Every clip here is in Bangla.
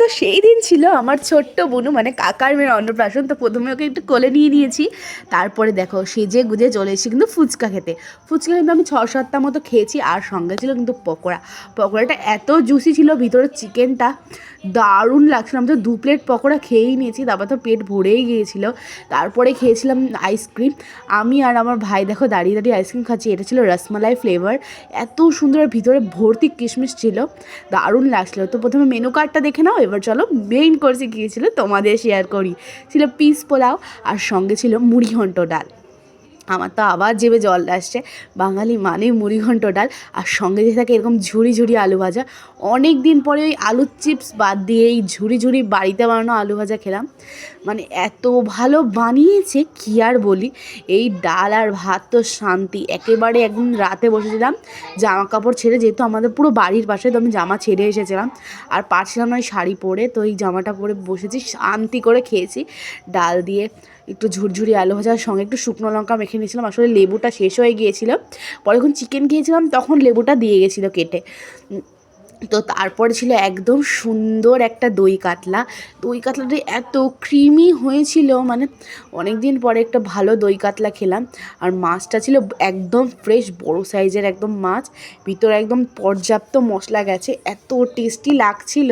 তো সেই দিন ছিল আমার ছোট্ট বোনু মানে কাকার মেয়ের অন্নপ্রাশন। তো প্রথমে ওকে একটু কোলে নিয়ে নিয়েছি, তারপরে দেখো সেজে গুজে চলে এসেছি কিন্তু ফুচকা খেতে। ফুচকা কিন্তু আমি 6-7টা মতো খেয়েছি, আর সঙ্গে ছিল কিন্তু পকোড়াটা এত জুসি ছিল, ভিতরে চিকেনটা দারুণ লাগছিল। আমি তো 2 প্লেট পকোড়া খেয়েই নিয়েছি, তারপর তো পেট ভরেই গিয়েছিলো। তারপরে খেয়েছিলাম আইসক্রিম। আমি আর আমার ভাই দেখো দাঁড়িয়ে দাঁড়িয়ে আইসক্রিম খাচ্ছি। এটা ছিল রসমালাই ফ্লেভার, এত সুন্দর, ভিতরে ভর্তি কিশমিশ ছিল, দারুণ লাগছিলো। তো প্রথমে মেনু কার্ডটা দেখে নাও, এবার চলো মেইন কোর্সে গিয়েছিলো তোমাদের শেয়ার করি। ছিল পিস পোলাও, আর সঙ্গে ছিল মুড়ি ঘন্ট ডাল। আমার তো আবার জিভে জল আসছে, বাঙালি মানে মুড়ি ঘন্ট ডাল, আর সঙ্গে যে থাকে এরকম ঝুড়ি ঝুড়ি আলু ভাজা। অনেক দিন পরে ওই আলুর চিপস বাদ দিয়ে এই ঝুড়ি ঝুড়ি বাড়িতে বানানো আলু ভাজা খেলাম, মানে এত ভালো বানিয়েছে কী আর বলি। এই ডাল আর ভাত তো শান্তি। একেবারে একদিন রাতে বসেছিলাম জামা কাপড় ছেড়ে, যেহেতু আমাদের পুরো বাড়ির পাশে, তো আমি জামা ছেড়ে এসেছিলাম আর পারছিলাম না ওই শাড়ি পরে, তো এই জামাটা পরে বসেছি, শান্তি করে খেয়েছি। ডাল দিয়ে একটু ঝুরঝুরি আলু ভাজার সঙ্গে একটু শুকনো লঙ্কা মেখে নিয়েছিলাম। আসলে লেবুটা শেষ হয়ে গিয়েছিল, পরে যখন চিকেন খেয়েছিলাম তখন লেবুটা দিয়ে গেছিলো কেটে। তো তারপরে ছিল একদম সুন্দর একটা দই কাতলা। দই কাতলাটা এত ক্রিমি হয়েছিল, মানে অনেক দিন পরে একটা ভালো দই কাতলা খেলাম। আর মাছটা ছিল একদম ফ্রেশ, বড় সাইজের একদম মাছ, ভিতরে একদম পর্যাপ্ত মশলা গেছে, এত টেস্টি লাগছিল।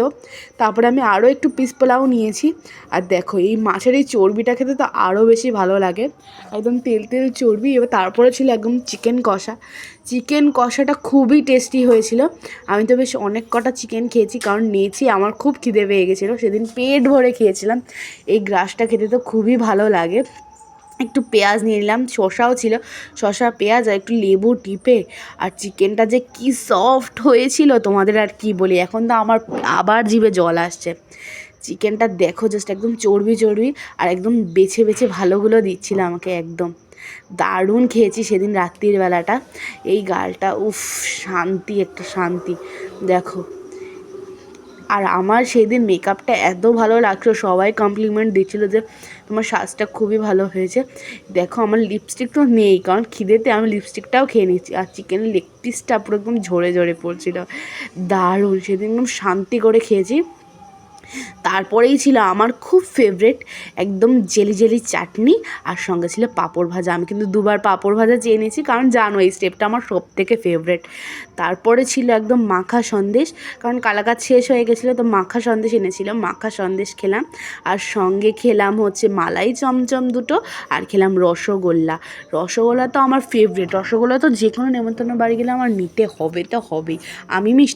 তারপরে আমি আরও একটু পিস পোলাও নিয়েছি। আর দেখো এই মাছের এই চর্বিটা খেতে তো আরও বেশি ভালো লাগে, একদম তেল তেল চর্বি। এবার তারপরে ছিল একদম চিকেন কষা। চিকেন কষাটা খুবই টেস্টি হয়েছিল। আমি তো বেশ অনেক কটা চিকেন খেয়েছি, কারণ নিয়েছি, আমার খুব খিদে পেয়ে গেছিলো সেদিন, পেট ভরে খেয়েছিলাম। এই গ্রাসটা খেতে তো খুবই ভালো লাগে। একটু পেঁয়াজ নিয়ে নিলাম, শসাও ছিল, শসা পেঁয়াজ আর একটু লেবু টিপে। আর চিকেনটা যে কি সফট হয়েছিল তোমাদের আর কি বলি, এখন তো আমার আবার জিভে জল আসছে। চিকেনটা দেখো জাস্ট একদম চর্বি চর্বি, আর একদম বেছে বেছে ভালোগুলো দিচ্ছিল আমাকে, একদম দারুণ খেয়েছি সেদিন রাত্রির বেলাটা। এই গালটা উফ, শান্তি, একটা শান্তি দেখো। আর আমার সেদিন মেকআপটা এত ভালো লাগছিলো, সবাই কমপ্লিমেন্ট দিচ্ছিলো যে তোমার সাজটা খুবই ভালো হয়েছে। দেখো আমার লিপস্টিক তো নেই, কারণ খিদেতে আমি লিপস্টিকটাও খেয়ে নিচ্ছি। আর চিকেনের লেগ পিসটা পুরো একদম ঝরে ঝরে পড়ছিল, দারুণ। সেদিন একদম শান্তি করে খেয়েছি। তারপরেই ছিল আমার খুব ফেভারেট একদম জেলি জেলি চাটনি, আর সঙ্গে ছিল পাঁপড় ভাজা। আমি কিন্তু 2বার পাঁপড় ভাজা চেয়ে নিয়েছি, কারণ জানো এই স্টেপটা আমার সব থেকে ফেভারেট। তারপরে ছিল একদম মাখা সন্দেশ, কারণ কালাকাদ শেষ হয়ে গেছিলো, তো মাখা সন্দেশ এনেছিলাম, মাখা সন্দেশ খেলাম। আর সঙ্গে খেলাম হচ্ছে মালাই চমচম দুটো, আর খেলাম রসগোল্লা। রসগোল্লা তো আমার ফেভারেট, রসগোল্লা তো যে কোনো নেমন্তন্ন বাড়ি গেলে আমার নিতে হবে তো হবেই। আমি মিষ্টি